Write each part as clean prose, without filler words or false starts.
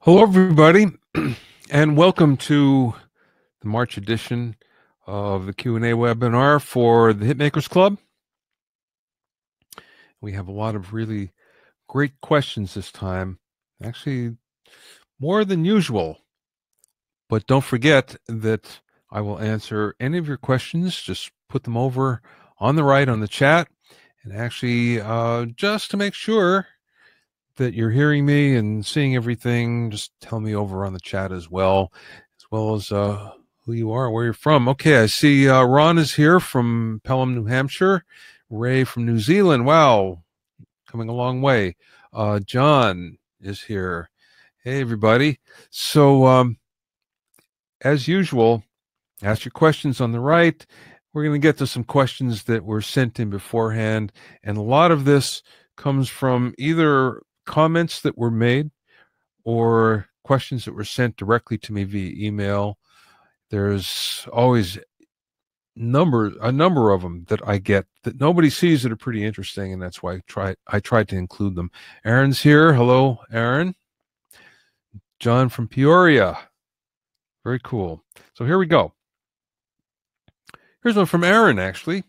Hello, everybody, and welcome to the March edition of the Q&A webinar for the Hitmakers Club. We have a lot of really great questions this time, actually more than usual. But don't forget that I will answer any of your questions. Just put them over on the right on the chat, and actually just to make sure that you're hearing me and seeing everything, just tell me over on the chat as well as who you are, where you're from. Okay, I see Ron is here from Pelham, New Hampshire. Ray from New Zealand. Wow, coming a long way. John is here. Hey, everybody. So, as usual, ask your questions on the right. We're going to get to some questions that were sent in beforehand, and a lot of this comes from either comments that were made or questions that were sent directly to me via email. There's always a number of them that I get that nobody sees that are pretty interesting, and that's why I tried to include them. Aaron's here. Hello, Aaron. John from Peoria. Very cool. So here we go. Here's one from Aaron, actually.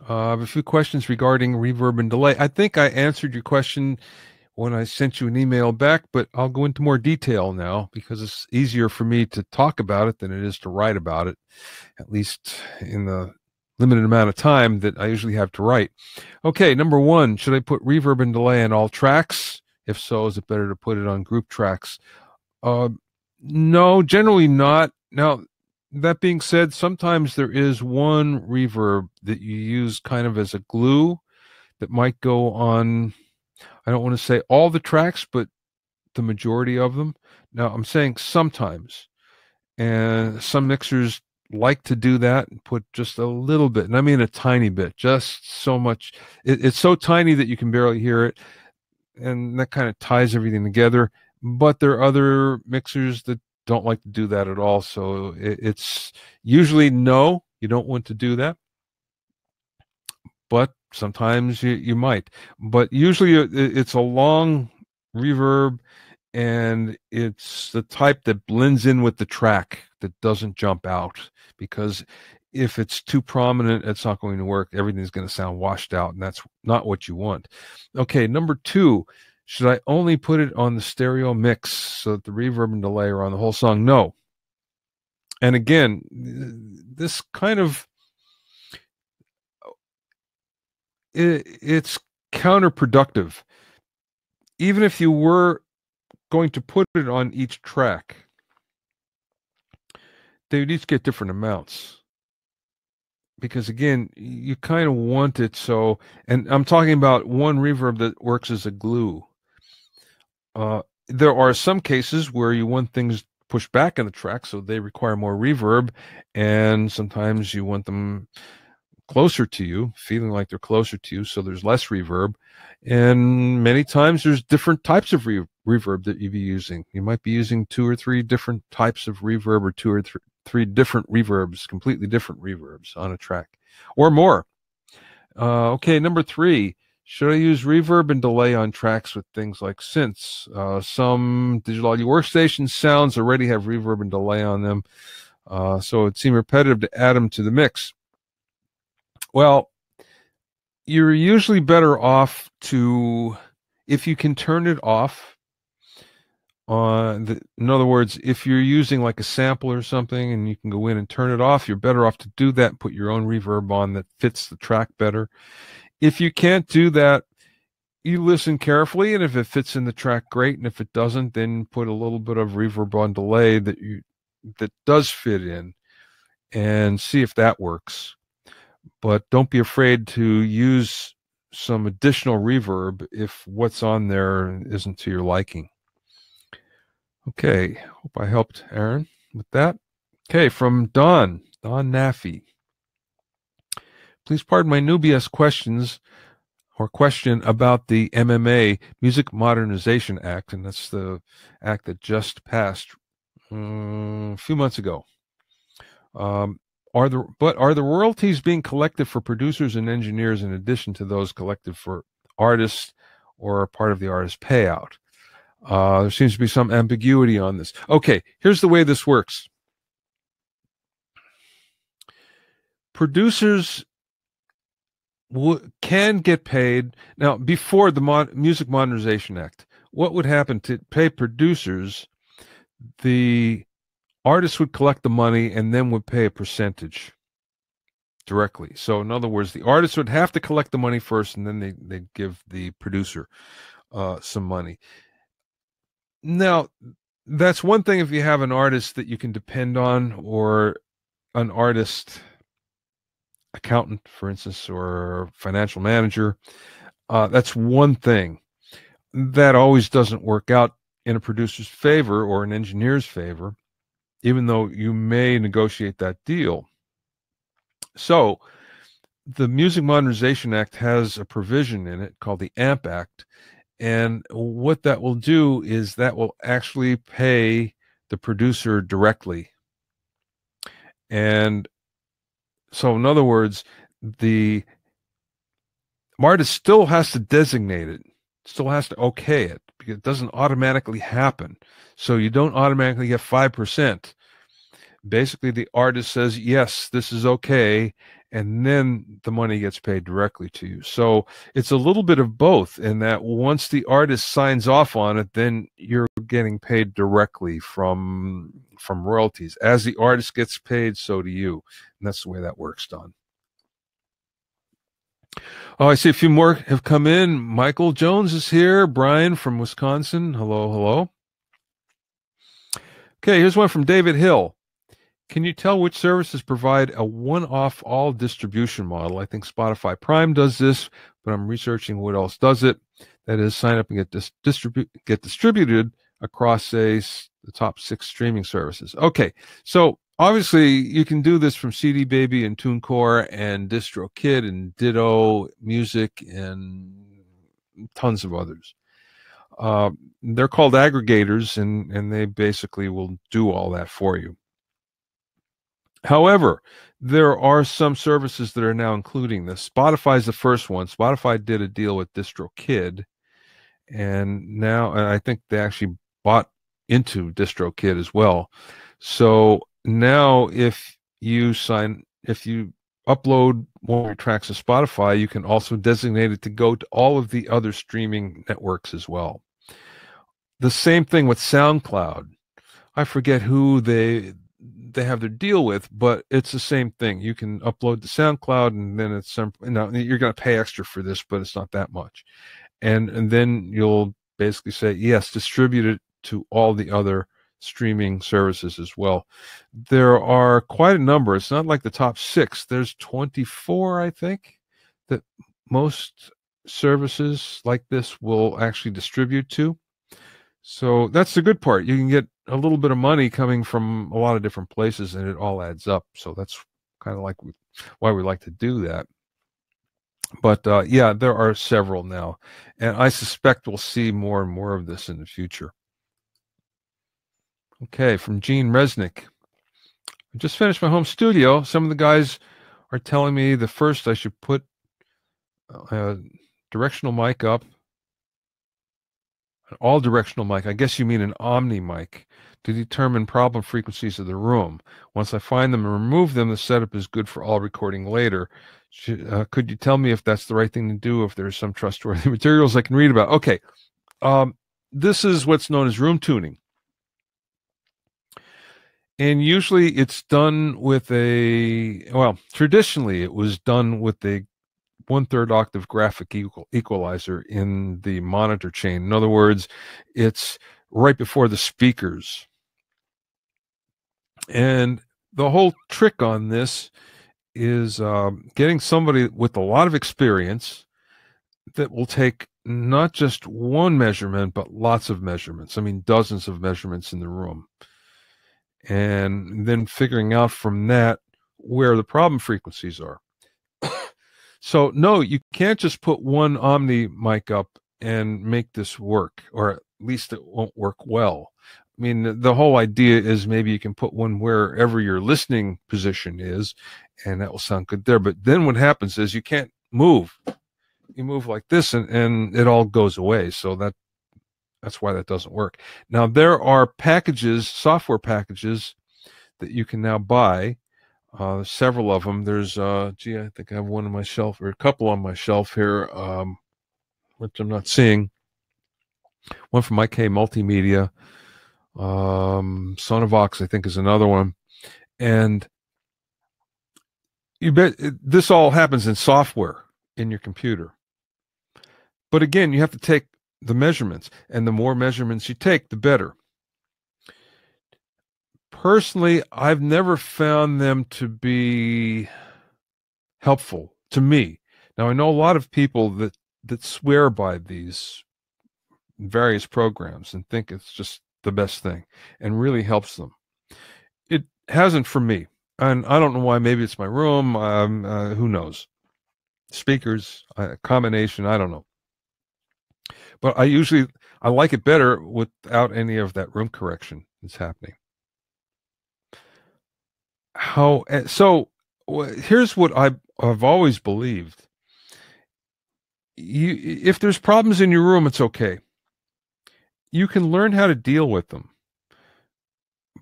I have a few questions regarding reverb and delay. I think I answered your question when I sent you an email back, but I'll go into more detail now because it's easier for me to talk about it than it is to write about it, at least in the limited amount of time that I usually have to write. Okay, number one, should I put reverb and delay on all tracks? If so, is it better to put it on group tracks? No, generally not. Now, that being said, sometimes there is one reverb that you use kind of as a glue that might go on, I don't want to say all the tracks, but the majority of them. Now, I'm saying sometimes, and some mixers like to do that and put just a little bit, and I mean a tiny bit, just so much. It's so tiny that you can barely hear it, and that kind of ties everything together. But there are other mixers that don't like to do that at all. So it's usually no, you don't want to do that. But sometimes you might. But usually it's a long reverb, and it's the type that blends in with the track, that doesn't jump out, because if it's too prominent, it's not going to work. Everything's going to sound washed out, and that's not what you want. Okay, number two, should I only put it on the stereo mix so that the reverb and delay are on the whole song? No. And again, this kind of, it's counterproductive. Even if you were going to put it on each track, they would each get different amounts. Because again, you kind of want it so, and I'm talking about one reverb that works as a glue. There are some cases where you want things pushed back in the track, so they require more reverb, and sometimes you want them closer to you, feeling like they're closer to you, so there's less reverb. And many times there's different types of reverb that you'd be using. You might be using 2 or 3 different types of reverb, or 2 or 3 different reverbs, completely different reverbs on a track, or more. Okay, number 3, should I use reverb and delay on tracks with things like synths? Some digital audio workstation sounds already have reverb and delay on them, so it seemed repetitive to add them to the mix. Well, you're usually better off to, if you can turn it off. In other words, if you're using like a sample or something and you can go in and turn it off, you're better off to do that and put your own reverb on that fits the track better. If you can't do that, you listen carefully, and if it fits in the track, great. And if it doesn't, then put a little bit of reverb on delay that does fit in, and see if that works. But don't be afraid to use some additional reverb if what's on there isn't to your liking. Okay, hope I helped Aaron with that. Okay, from Don Nafe. Please pardon my newbie questions or question about the MMA, Music Modernization Act, and that's the act that just passed a few months ago. Are the royalties being collected for producers and engineers in addition to those collected for artists or part of the artist payout? There seems to be some ambiguity on this. Okay, here's the way this works. Producers can get paid. Now, before the Music Modernization Act, what would happen to pay producers? The artists would collect the money and then would pay a percentage directly. So in other words, the artist would have to collect the money first, and then they'd give the producer some money. Now, that's one thing if you have an artist that you can depend on, or an artist accountant, for instance, or financial manager. That's one thing. That always doesn't work out in a producer's favor or an engineer's favor, even though you may negotiate that deal. So the Music Modernization Act has a provision in it called the AMP Act. And what that will do is that will actually pay the producer directly. And so, in other words, the artist still has to designate it, still has to okay it, because it doesn't automatically happen. So you don't automatically get 5%. Basically, the artist says, yes, this is okay, and then the money gets paid directly to you. So it's a little bit of both, in that once the artist signs off on it, then you're getting paid directly from royalties. As the artist gets paid, so do you. And that's the way that works, Don. Oh, I see a few more have come in. Michael Jones is here. Brian from Wisconsin. Hello, hello. Okay, here's one from David Hill. Can you tell which services provide a one-off all distribution model? I think Spotify Prime does this, but I'm researching what else does it. That is, sign up and get distributed across, say, the top 6 streaming services. Okay, so obviously you can do this from CD Baby and TuneCore and DistroKid and Ditto Music and tons of others. They're called aggregators, and they basically will do all that for you. However, there are some services that are now including this. Spotify is the first one. Spotify did a deal with DistroKid, and now I think they actually bought into DistroKid as well. So now if you upload one of your tracks to Spotify, you can also designate it to go to all of the other streaming networks as well. The same thing with SoundCloud. I forget who they have their deal with, but it's the same thing. You can upload to SoundCloud, and then it's some, you're going to pay extra for this, but it's not that much. And then you'll basically say, yes, distribute it to all the other streaming services as well. There are quite a number. It's not like the top 6. There's 24, I think, that most services like this will actually distribute to. So that's the good part. You can get a little bit of money coming from a lot of different places, and it all adds up. So that's kind of like why we like to do that. But yeah, there are several now, and I suspect we'll see more and more of this in the future. Okay, from Gene Reznick. I just finished my home studio. Some of the guys are telling me the first I should put a directional mic up. An all-directional mic. I guess you mean an omni mic, to determine problem frequencies of the room. Once I find them and remove them, the setup is good for all recording later. Could you tell me if that's the right thing to do, if there's some trustworthy materials I can read about? Okay. This is what's known as room tuning. And usually it's done with traditionally it was done with a 1/3 octave graphic equalizer in the monitor chain. In other words, it's right before the speakers. And the whole trick on this is getting somebody with a lot of experience that will take not just one measurement, but lots of measurements. I mean, dozens of measurements in the room. And then figuring out from that where the problem frequencies are. So no, you can't just put one omni mic up and make this work, or at least it won't work well. I mean, the whole idea is maybe you can put one wherever your listening position is, and that will sound good there. But then what happens is you can't move. You move like this, and it all goes away. So that That's why that doesn't work. Now, there are packages, software packages, that you can now buy. Several of them. There's, gee, I think I have one on my shelf, or a couple on my shelf here, which I'm not seeing. One from IK Multimedia. Sonovox, I think, is another one. And you bet this all happens in software in your computer. But again, you have to take the measurements, and the more measurements you take, the better. Personally, I've never found them to be helpful to me. Now, I know a lot of people that swear by these various programs and think it's just the best thing and really helps them. It hasn't for me. And I don't know why. Maybe it's my room. Who knows? Speakers, combination, I don't know. But I like it better without any of that room correction that's happening. So here's what I've always believed. If there's problems in your room, it's okay. You can learn how to deal with them.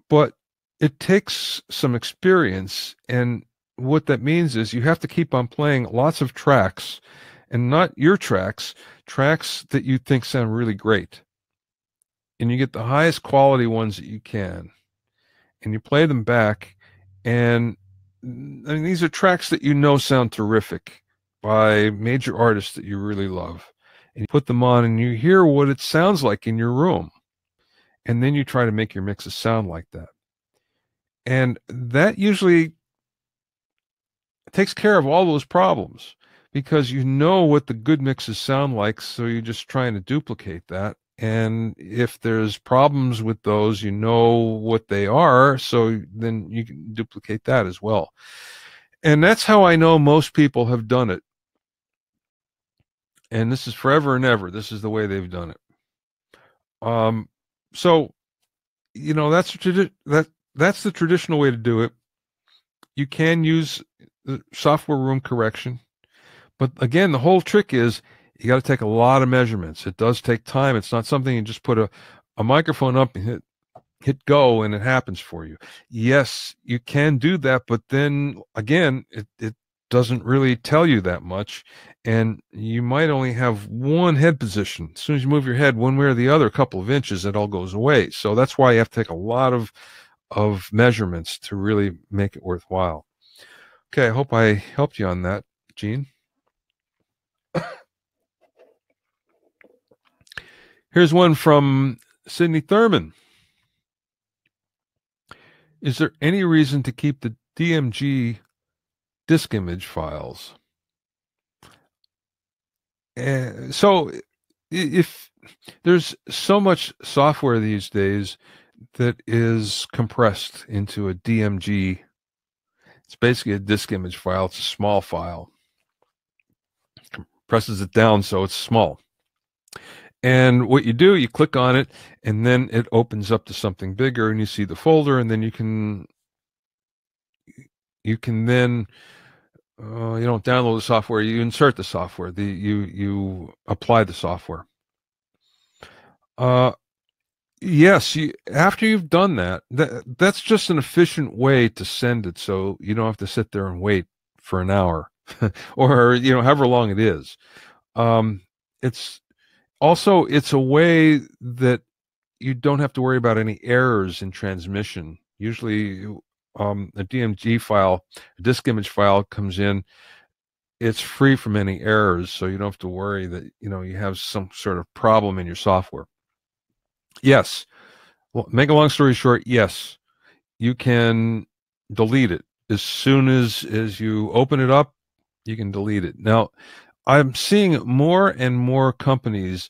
But it takes some experience, and what that means is you have to keep on playing lots of tracks, and not your tracks that you think sound really great. And you get the highest quality ones that you can, and you play them back. And I mean, these are tracks that you know sound terrific by major artists that you really love. And you put them on and you hear what it sounds like in your room. And then you try to make your mixes sound like that. And that usually takes care of all those problems, because you know what the good mixes sound like, so you're just trying to duplicate that. And if there's problems with those, you know what they are, so then you can duplicate that as well. And that's how I know most people have done it. And this is forever and ever. This is the way they've done it. So, you know, that's the traditional way to do it. You can use the software room correction, but again, the whole trick is you got to take a lot of measurements. It does take time. It's not something you just put a microphone up and hit go and it happens for you. Yes, you can do that, but then again, it doesn't really tell you that much, and you might only have one head position. As soon as you move your head one way or the other, a couple of inches, it all goes away. So that's why you have to take a lot of measurements to really make it worthwhile. Okay, I hope I helped you on that, Gene. Here's one from Sydney Thurman. Is there any reason to keep the DMG disk image files? So if there's so much software these days that is compressed into a DMG, it's basically a disk image file. It's a small file. Compresses it down so it's small. And what you do, you click on it, and then it opens up to something bigger, and you see the folder, and then you can then you don't download the software, you insert the software, you apply the software. Yes, after you've done that's just an efficient way to send it, so you don't have to sit there and wait for an hour or however long it is. It's a way that you don't have to worry about any errors in transmission. Usually a DMG file, a disk image file comes in, it's free from any errors, so you don't have to worry that you have some sort of problem in your software. Yes, well, make a long story short, yes, you can delete it as soon as you open it up. You can delete it. Now, I'm seeing more and more companies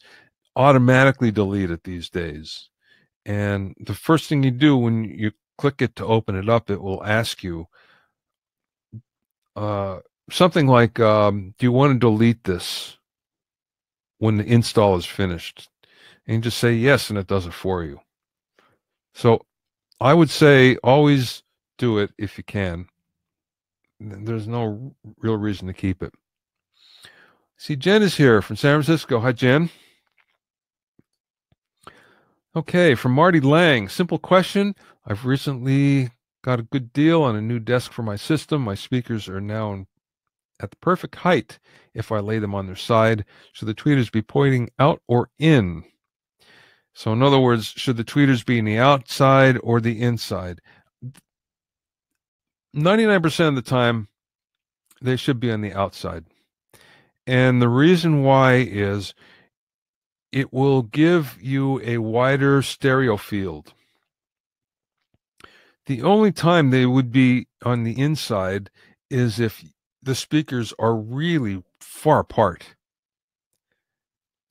automatically delete it these days. And the first thing you do when you click it to open it up, it will ask you something like, do you want to delete this when the install is finished? And you just say yes, and it does it for you. So I would say always do it if you can. There's no real reason to keep it. See, Jen is here from San Francisco. Hi, Jen. Okay, from Marty Lang. Simple question. I've recently got a good deal on a new desk for my system. My speakers are now at the perfect height if I lay them on their side. Should the tweeters be pointing out or in? So in other words, should the tweeters be in the outside or the inside? 99% of the time, they should be on the outside. And the reason why is it will give you a wider stereo field. The only time they would be on the inside is if the speakers are really far apart.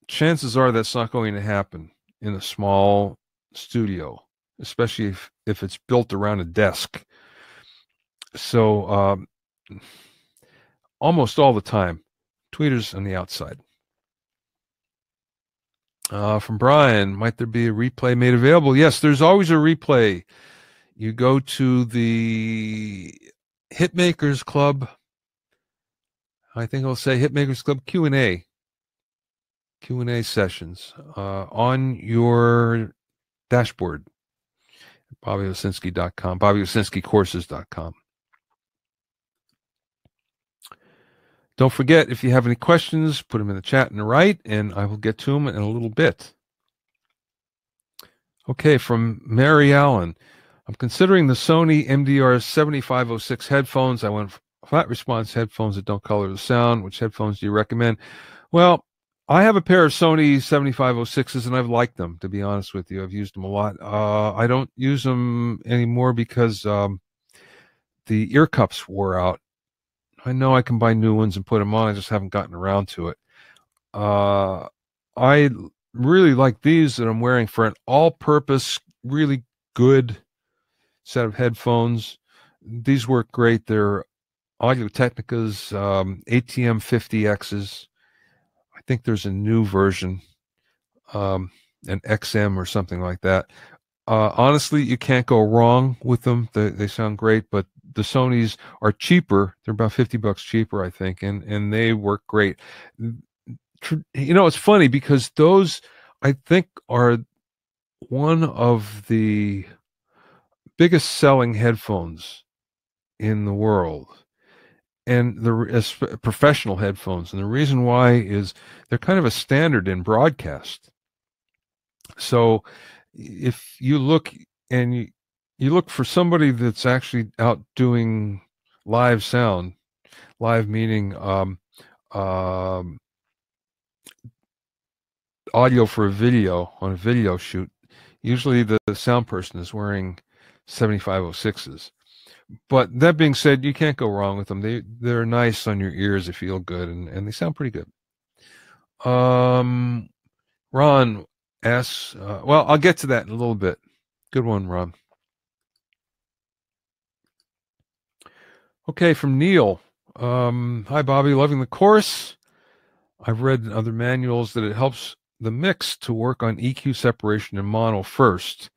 Chances are that's not going to happen in a small studio, especially if it's built around a desk. So almost all the time, tweeters on the outside. From Brian, might there be a replay made available? Yes, there's always a replay. You go to the Hitmakers Club. I think I'll say Hitmakers Club Q&A sessions on your dashboard. BobbyOwsinski.com, BobbyOwsinskiCourses.com. Don't forget, if you have any questions, put them in the chat on the right, and I will get to them in a little bit. Okay, from Mary Allen. I'm considering the Sony MDR7506 headphones. I want flat response headphones that don't color the sound. Which headphones do you recommend? Well, I have a pair of Sony 7506s, and I've liked them, to be honest with you. I've used them a lot. I don't use them anymore because the ear cups wore out. I know I can buy new ones and put them on. I just haven't gotten around to it. I really like these that I'm wearing for an all-purpose, really good set of headphones. These work great. They're Audio-Technica's ATM 50Xs. I think there's a new version, an XM or something like that. Honestly, you can't go wrong with them. They sound great, but the Sonys are cheaper. They're about $50 cheaper, I think, and they work great. You know, it's funny because those, I think, are one of the biggest selling headphones in the world, and as professional headphones. And the reason why is they're kind of a standard in broadcast. So if you look and you look for somebody that's actually out doing live sound, live meaning audio for a video, on a video shoot, usually the sound person is wearing 7506s. But that being said, you can't go wrong with them. They're nice on your ears. They feel good, and they sound pretty good. Ron asks, well, I'll get to that in a little bit. Good one, Ron. Okay, from Neil. Hi, Bobby. Loving the course. I've read in other manuals that it helps the mix to work on EQ separation in mono first.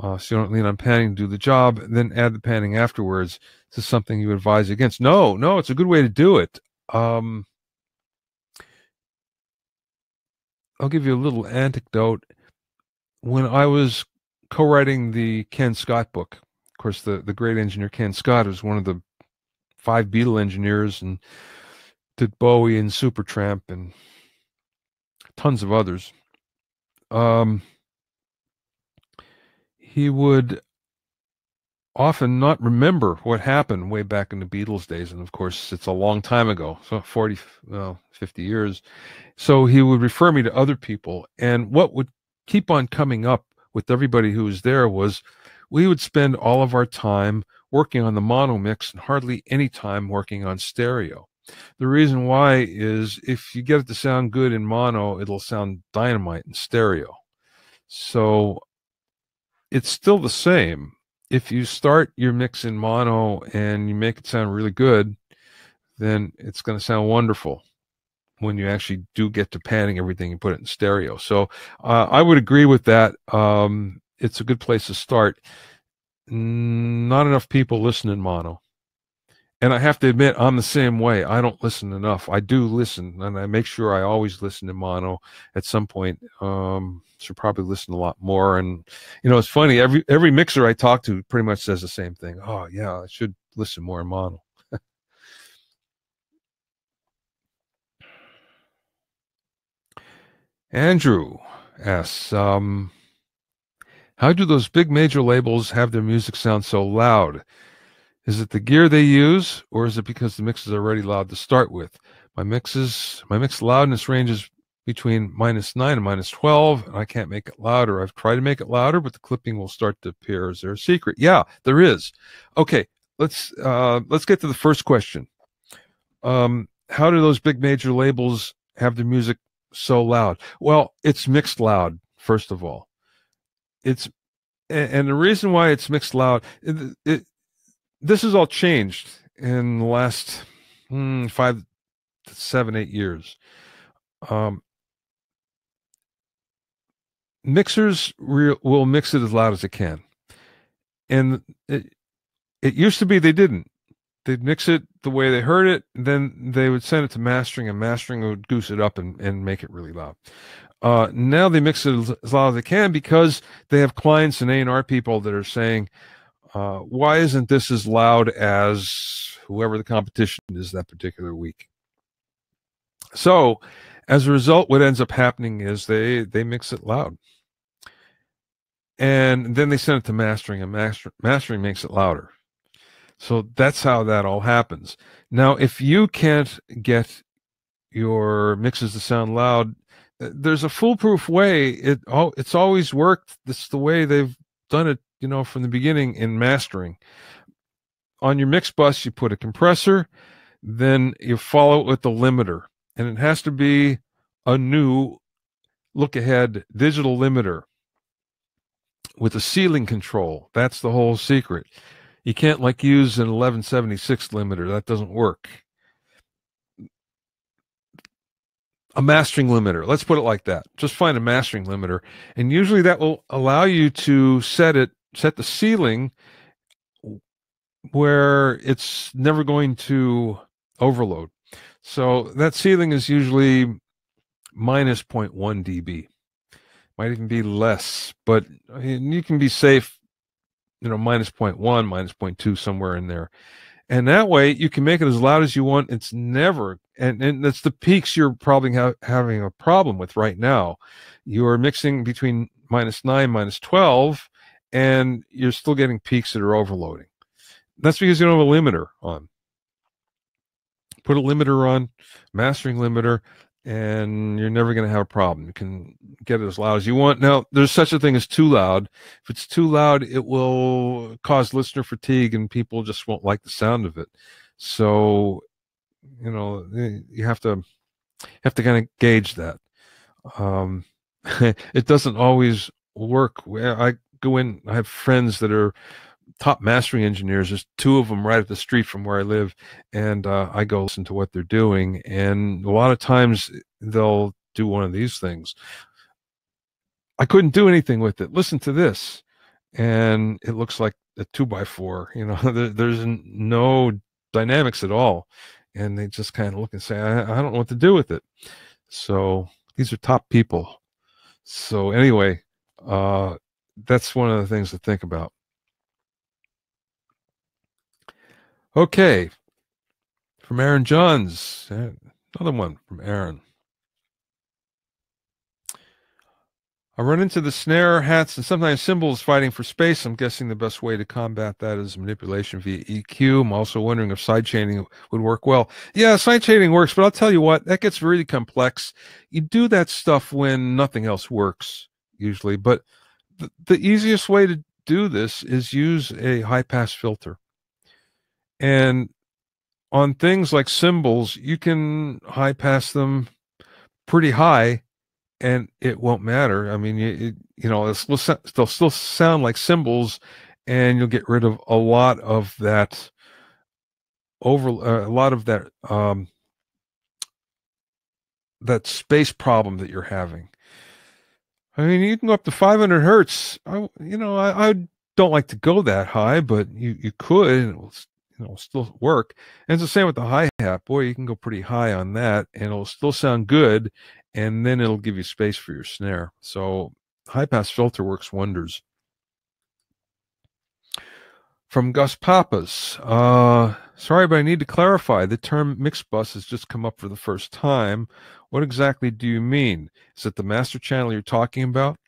So you don't lean on panning to do the job, then add the panning afterwards. Is this something you advise against? No, it's a good way to do it. I'll give you a little anecdote. When I was co-writing the Ken Scott book, of course, the great engineer Ken Scott was one of the 5 Beatle engineers and did Bowie and Supertramp and tons of others. He would often not remember what happened way back in the Beatles days. And of course, it's a long time ago, so 50 years. So he would refer me to other people. And what would keep on coming up with everybody who was there was we would spend all of our time working on the mono mix and hardly any time working on stereo. The reason why is if you get it to sound good in mono, it'll sound dynamite in stereo. So it's still the same. If you start your mix in mono and you make it sound really good, then it's going to sound wonderful when you actually do get to panning everything and put it in stereo. So I would agree with that. It's a good place to start. Not enough people listen in mono. And I have to admit, I'm the same way. I don't listen enough. I do listen, and I make sure I always listen in mono at some point. Should probably listen a lot more. And it's funny. Every mixer I talk to pretty much says the same thing. Oh yeah, I should listen more in mono. Andrew asks, how do those big major labels have their music sound so loud? Is it the gear they use, or is it because the mix is already loud to start with? My mix loudness ranges between -9 and -12, and I can't make it louder. I've tried to make it louder, but the clipping will start to appear. Is there a secret? Yeah, there is. Okay, let's get to the first question. How do those big major labels have their music so loud? Well, it's mixed loud, first of all. And the reason why it's mixed loud, this has all changed in the last 5 to 7, 8 years. Mixers will mix it as loud as it can. And it used to be they didn't. They'd mix it the way they heard it, then they would send it to mastering, and mastering would goose it up and make it really loud. Now they mix it as loud as they can because they have clients and A&R people that are saying, why isn't this as loud as whoever the competition is that particular week? So as a result, what ends up happening is they mix it loud. And then they send it to mastering, and mastering makes it louder. So that's how that all happens. Now, if you can't get your mixes to sound loud, there's a foolproof way. It's always worked. This is the way they've done it, from the beginning in mastering. On your mix bus, you put a compressor, then you follow it with the limiter, and it has to be a new look-ahead digital limiter with a ceiling control. That's the whole secret. You can't use an 1176 limiter. That doesn't work. A mastering limiter. Let's put it like that. Just find a mastering limiter, and usually that will allow you to set the ceiling where it's never going to overload. So that ceiling is usually minus 0.1 dB. Might even be less, but you can be safe, minus 0.1, minus 0.2, somewhere in there. And that way you can make it as loud as you want. It's never, and that's the peaks you're probably having a problem with right now. You're mixing between -9, -12, and you're still getting peaks that are overloading. That's because you don't have a limiter on. Put a limiter on, mastering limiter, and you're never going to have a problem. You can get it as loud as you want. Now, there's such a thing as too loud. If it's too loud, it will cause listener fatigue, and people just won't like the sound of it. So, you have to kind of gauge that. It doesn't always work. I go in, I have friends that are top mastering engineers. There's 2 of them right at the street from where I live, and I go listen to what they're doing, and a lot of times they'll do one of these things. I couldn't do anything with it. Listen to this, and it looks like a 2x4. There's no dynamics at all, and they just kind of look and say, I don't know what to do with it. So these are top people. So anyway, that's one of the things to think about. Okay, from Aaron Johns, another one from Aaron. I run into the snare, hats, and sometimes cymbals fighting for space. I'm guessing the best way to combat that is manipulation via EQ. I'm also wondering if sidechaining would work well. Yeah, sidechaining works, but I'll tell you what, that gets really complex. You do that stuff when nothing else works, usually. But the easiest way to do this is use a high-pass filter. And on things like cymbals, you can high pass them pretty high, and it won't matter. I mean, they'll still sound like cymbals, and you'll get rid of a lot of that that space problem that you're having. I mean, you can go up to 500 hertz. I don't like to go that high, but you could. it'll still work. And it's the same with the hi-hat. Boy, you can go pretty high on that, and it'll still sound good, and then it'll give you space for your snare. So high-pass filter works wonders. From Gus Papas, sorry, but I need to clarify. The term mixed bus has just come up for the first time. What exactly do you mean? Is it the master channel you're talking about?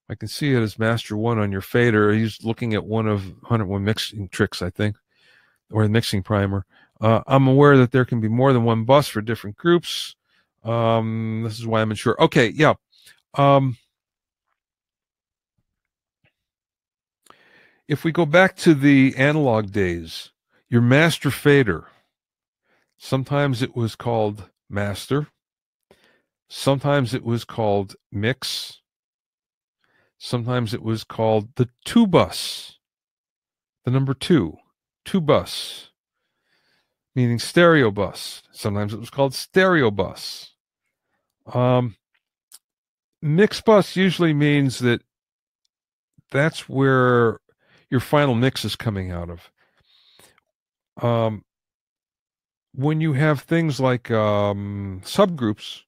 I can see it as master 1 on your fader. He's looking at one of 101 mixing tricks, I think, or the mixing primer. I'm aware that there can be more than one bus for different groups. This is why I'm unsure. Okay, yeah. If we go back to the analog days, your master fader, sometimes it was called master, sometimes it was called mix, sometimes it was called the 2-bus, the number 2 bus, meaning stereo bus. Sometimes it was called stereo bus. Mix bus usually means that that's where your final mix is coming out of. When you have things like subgroups,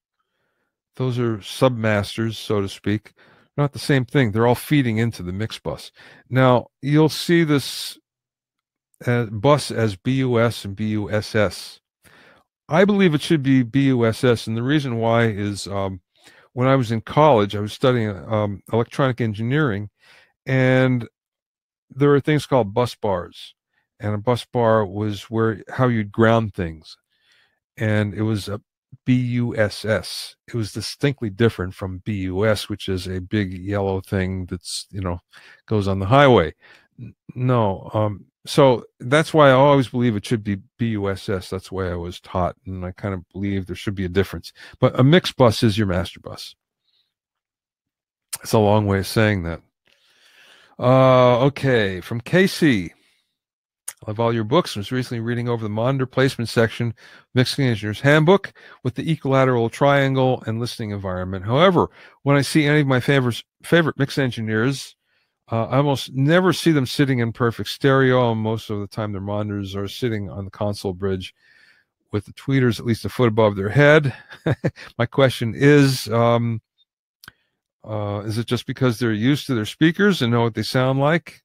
those are submasters, so to speak. Not the same thing. They're all feeding into the mix bus. Now, you'll see this bus as BUS and BUSS. I believe it should be BUSS, and the reason why is when I was in college, I was studying electronic engineering, and there are things called bus bars, and a bus bar was how you'd ground things, and it was a BUSS. It was distinctly different from BUS, which is a big yellow thing that's goes on the highway. No, so that's why I always believe it should be BUSS. That's the way I was taught, and I kind of believe there should be a difference. But a mixed bus is your master bus. It's a long way of saying that. Okay, from Casey. I love all your books. I was recently reading over the monitor placement section, Mixing Engineer's Handbook, with the equilateral triangle and listening environment. However, when I see any of my favorite mix engineers, I almost never see them sitting in perfect stereo, and most of the time their monitors are sitting on the console bridge with the tweeters at least a foot above their head. My question is it just because they're used to their speakers and know what they sound like?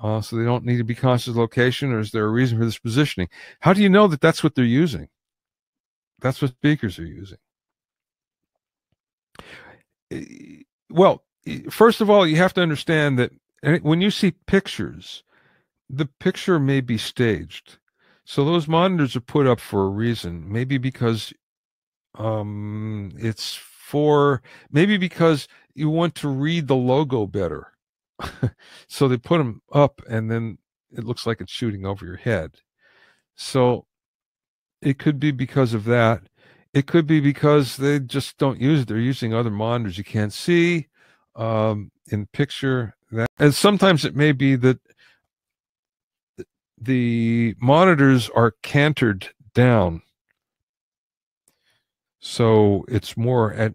So they don't need to be conscious of location, or is there a reason for this positioning? How do you know that that's what they're using? That's what speakers are using. Well, first of all, you have to understand that when you see pictures, the picture may be staged. So those monitors are put up for a reason. Maybe because maybe because you want to read the logo better. So they put them up, and then it looks like it's shooting over your head. So it could be because of that. It could be because they just don't use it. They're using other monitors you can't see in picture. And sometimes it may be that the monitors are cantered down, so it's more at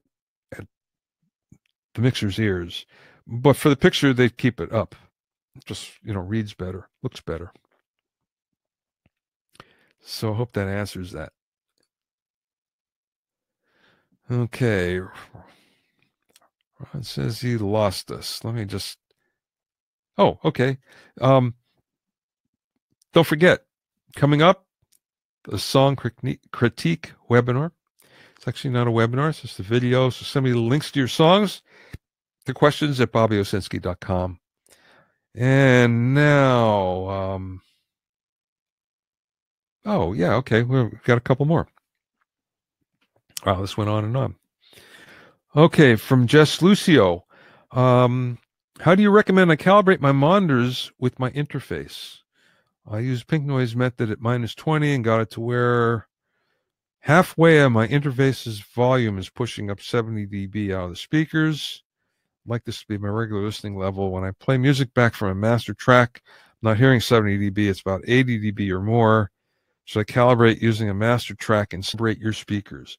the mixer's ears. But for the picture, they keep it up. It just, reads better, looks better. So I hope that answers that. Okay. Ron says he lost us. Let me just... Oh, okay. Don't forget, coming up, the song critique webinar. It's actually not a webinar. It's just a video. So send me the links to your songs. The questions at bobbyowsinski.com. And now, oh, yeah, okay. We've got a couple more. Wow, this went on and on. Okay, from Jess Lucio. How do you recommend I calibrate my monitors with my interface? I used pink noise method at -20 and got it to where halfway on my interface's volume is pushing up 70 dB out of the speakers. I'd like this to be my regular listening level. When I play music back from a master track, I'm not hearing 70 dB. It's about 80 dB or more. Should I calibrate using a master track and separate your speakers?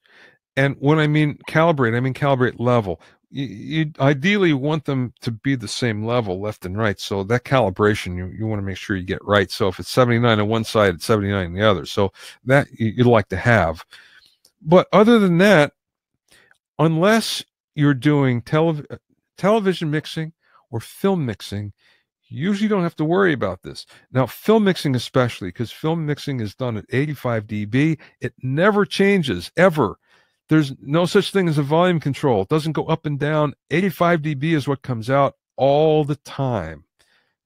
And when I mean calibrate level. you ideally want them to be the same level left and right. So that calibration, you want to make sure you get right. So if it's 79 on one side, it's 79 on the other. So that you'd like to have. But other than that, unless you're doing television mixing or film mixing, you usually don't have to worry about this. Now, film mixing especially, because film mixing is done at 85 dB. It never changes, ever. There's no such thing as a volume control. It doesn't go up and down. 85 dB is what comes out all the time.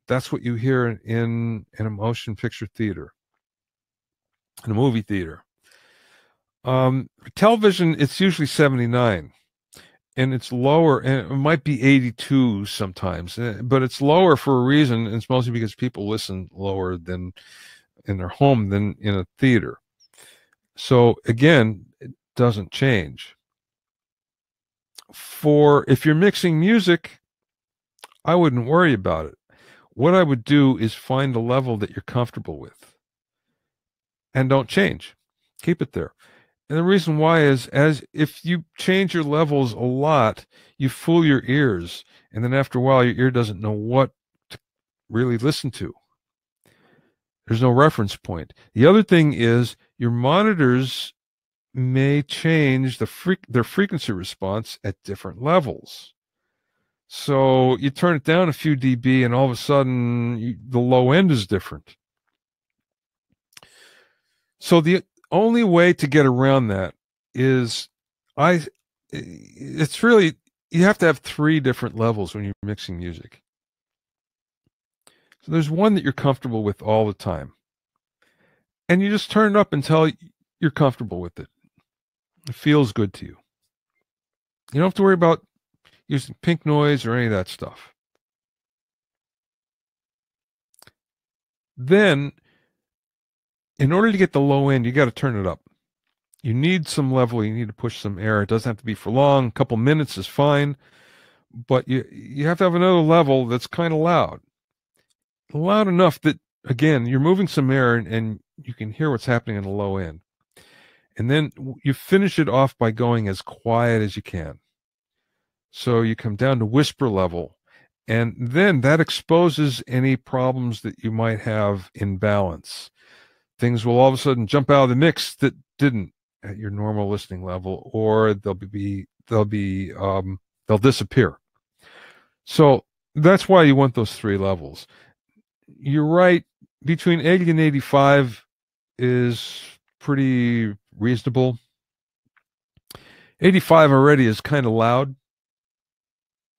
That's what you hear in a motion picture theater, in a movie theater. Television, it's usually 79, and it's lower, and it might be 82 sometimes, but it's lower for a reason. And it's mostly because people listen lower than in their home than in a theater. So again, it doesn't change. For if you're mixing music, I wouldn't worry about it. What I would do is find a level that you're comfortable with and don't change. Keep it there. And the reason why is, as if you change your levels a lot, you fool your ears. And then after a while, your ear doesn't know what to really listen to. There's no reference point. The other thing is your monitors may change their frequency response at different levels. So you turn it down a few dB, and all of a sudden the low end is different. So the only way to get around that is it's really, you have to have 3 different levels when you're mixing music. So there's one that you're comfortable with all the time, and you just turn it up until you're comfortable with it. It feels good to you. You don't have to worry about using pink noise or any of that stuff. Then, in order to get the low end, you got to turn it up. You need some level. You need to push some air. It doesn't have to be for long. A couple minutes is fine, but you have to have another level that's kind of loud enough that, again, you're moving some air, and you can hear what's happening in the low end. And then you finish it off by going as quiet as you can. So you come down to whisper level, and then that exposes any problems that you might have in balance. Things will all of a sudden jump out of the mix that didn't at your normal listening level, or they'll disappear. So that's why you want those 3 levels. You're right, between 80 and 85 is pretty reasonable. 85 already is kind of loud,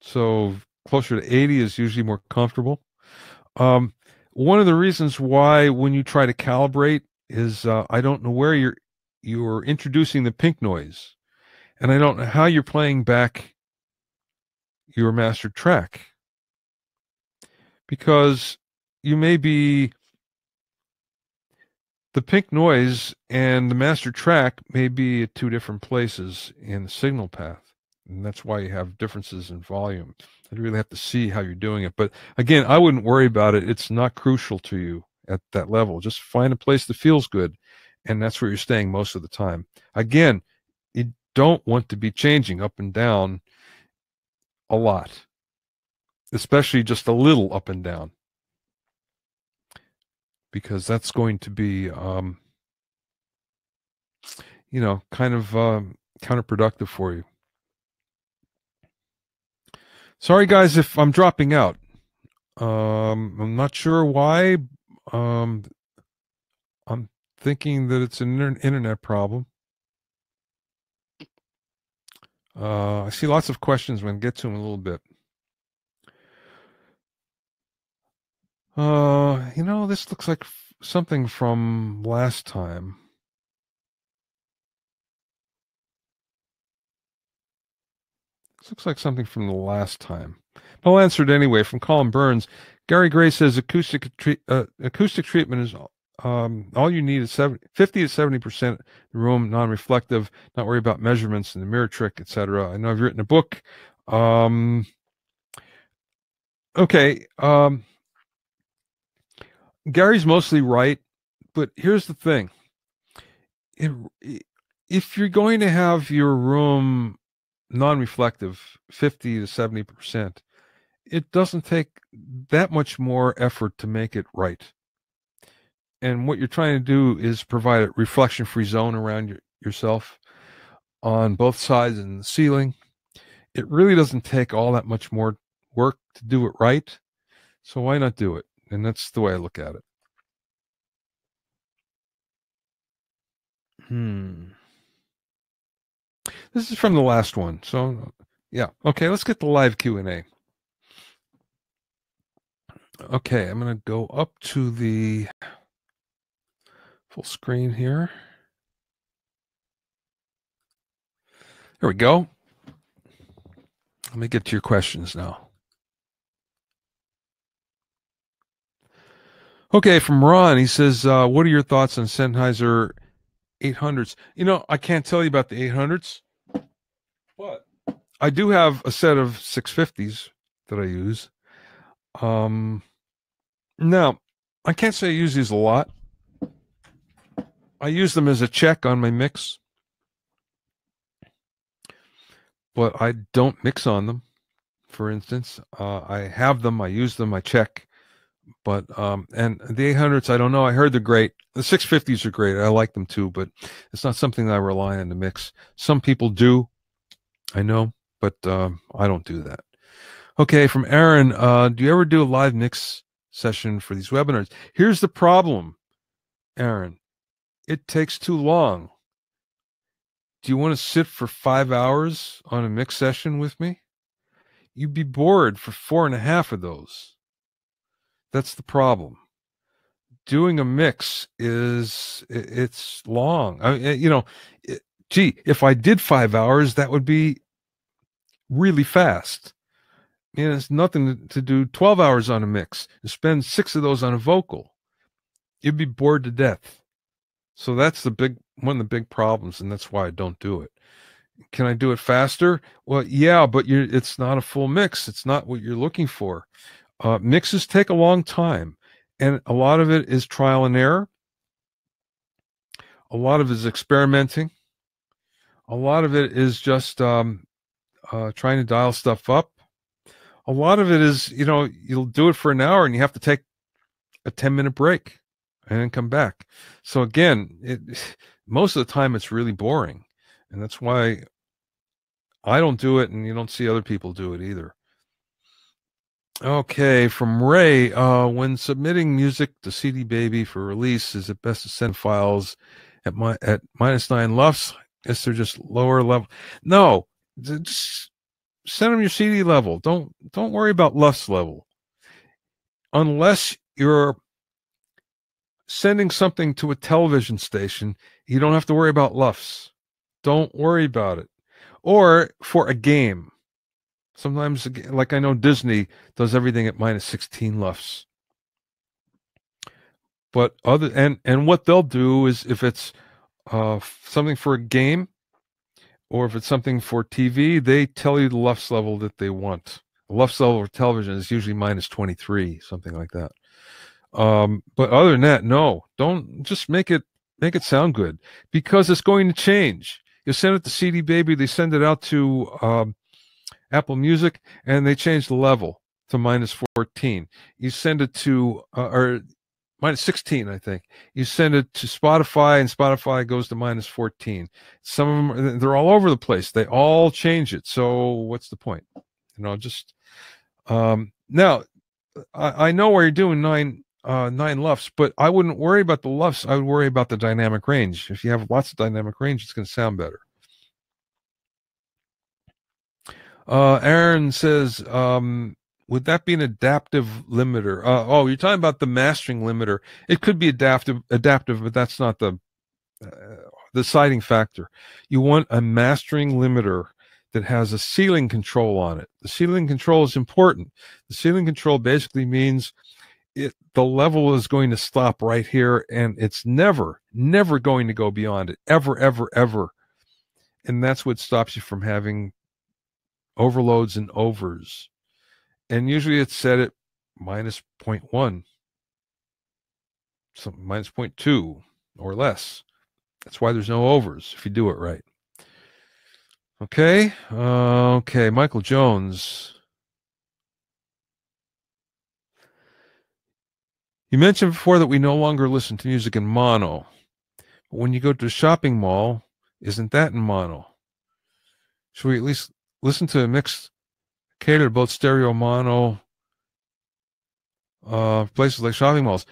so closer to 80 is usually more comfortable. One of the reasons why when you try to calibrate is I don't know where you're introducing the pink noise, and I don't know how you're playing back your mastered track, because you may be, the pink noise and the master track may be at 2 different places in the signal path, and that's why you have differences in volume. You really have to see how you're doing it. But again, I wouldn't worry about it. It's not crucial to you at that level. Just find a place that feels good, and that's where you're staying most of the time. Again, you don't want to be changing up and down a lot, especially just a little up and down, because that's going to be, kind of counterproductive for you. Sorry, guys, if I'm dropping out. I'm not sure why. I'm thinking that it's an internet problem. I see lots of questions. We're going to get to them in a little bit. This looks like something from last time. This looks like something from the last time. I'll answer it anyway. From Colin Burns, Gary Gray says acoustic treatment is all you need is 50 to 70% the room, non-reflective, not worry about measurements and the mirror trick, etc. I know I've written a book. Okay. Gary's mostly right, but here's the thing. If you're going to have your room non-reflective, 50 to 70%, it doesn't take that much more effort to make it right. And what you're trying to do is provide a reflection-free zone around yourself on both sides and the ceiling. It really doesn't take all that much more work to do it right. So why not do it? And that's the way I look at it. This is from the last one. So yeah. Okay, let's get the live Q&A. Okay, I'm going to go up to the full screen here. There we go. Let me get to your questions now. Okay, from Ron, he says, what are your thoughts on Sennheiser 800s? You know, I can't tell you about the 800s, but I do have a set of 650s that I use. Now, I can't say I use these a lot. I use them as a check on my mix, but I don't mix on them. For instance, I have them, I use them, I check. But and the 800s, I don't know. I heard they're great. The 650s are great. I like them too, but it's not something that I rely on to mix. Some people do, I know, but I don't do that. Okay, from Aaron, do you ever do a live mix session for these webinars? Here's the problem, Aaron. It takes too long. Do you want to sit for 5 hours on a mix session with me? You'd be bored for 4.5 of those. That's the problem. Doing a mix it's long. Gee, if I did 5 hours, that would be really fast. It's nothing to do 12 hours on a mix. To spend 6 of those on a vocal, you'd be bored to death. So that's one of the big problems, and that's why I don't do it. Can I do it faster? Well, yeah, but it's not a full mix. It's not what you're looking for. Mixes take a long time, and a lot of it is trial and error. A lot of it is experimenting. A lot of it is just trying to dial stuff up. A lot of it is, you'll do it for an hour and you have to take a 10-minute break and then come back. So again, most of the time it's really boring. And that's why I don't do it, and you don't see other people do it either. Okay, from Ray, when submitting music to CD Baby for release, is it best to send files at -9 LUFS? Guess they're just lower level. No, just send them your CD level. Don't worry about LUFS level. Unless you're sending something to a television station, you don't have to worry about LUFS. Don't worry about it. Or for a game. Sometimes, like I know Disney does everything at -16 LUFS. But and what they'll do is, if it's something for a game, or if it's something for TV, they tell you the LUFS level that they want. The LUFS level for television is usually -23, something like that. But other than that, no, don't just make it sound good, because it's going to change. You send it to CD Baby, they send it out to Apple Music, and they change the level to -14. You send it to or -16, I think. You send it to Spotify, and Spotify goes to -14. Some of them, they're all over the place. They all change it. So what's the point? Just now, I know where you're doing 9 LUFS, but I wouldn't worry about the LUFS. I would worry about the dynamic range. If you have lots of dynamic range, it's going to sound better. Aaron says, would that be an adaptive limiter? You're talking about the mastering limiter. It could be adaptive, but that's not the deciding factor. You want a mastering limiter that has a ceiling control on it. The ceiling control is important. The ceiling control basically means the level is going to stop right here, and it's never going to go beyond it, ever, ever, ever. And that's what stops you from having overloads and overs. And usually it's set at -0.1, so -0.2 or less. That's why there's no overs if you do it right. Okay. Okay. Michael Jones. You mentioned before that we no longer listen to music in mono. But when you go to a shopping mall, isn't that in mono? Should we at least listen to a mix catered to both stereo mono places like shopping malls?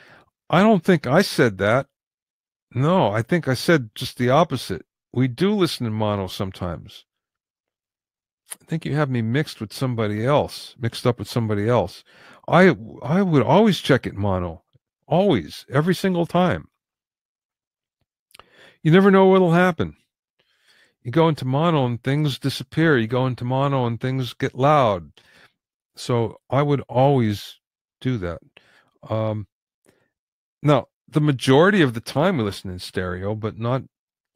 I don't think I said that. No, I think I said just the opposite. We do listen in mono sometimes. I think you have me mixed with somebody else, mixed up with somebody else. I would always check it mono. Always, every single time. You never know what'll happen. You go into mono and things disappear. You go into mono and things get loud. So I would always do that. Um, Now, the majority of the time we listen in stereo, but not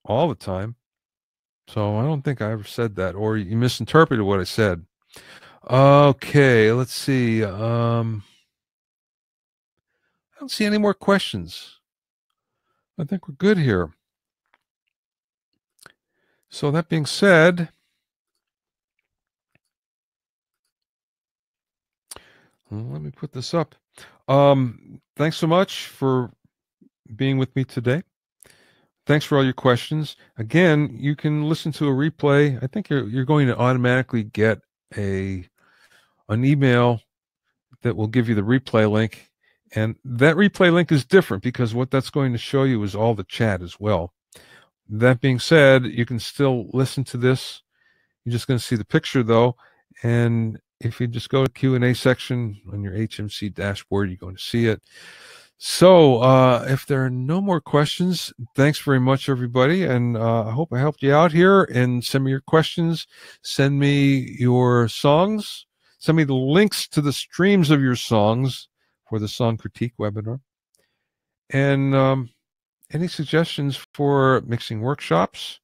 all the time. So I don't think I ever said that, or you misinterpreted what I said. Okay, let's see. I don't see any more questions. I think we're good here. So that being said, let me put this up. Thanks so much for being with me today. Thanks for all your questions. Again, you can listen to a replay. I think you're going to automatically get an email that will give you the replay link. And that replay link is different because what that's going to show you is all the chat as well. That being said, you can still listen to this. You're just going to see the picture though. And if you just go to Q&A section on your HMC dashboard, you're going to see it. So if there are no more questions, thanks very much, everybody. And I hope I helped you out here. And send me your questions. Send me your songs. Send me the links to the streams of your songs for the song critique webinar. And any suggestions for mixing workshops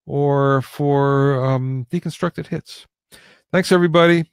or for deconstructed hits. Thanks, everybody.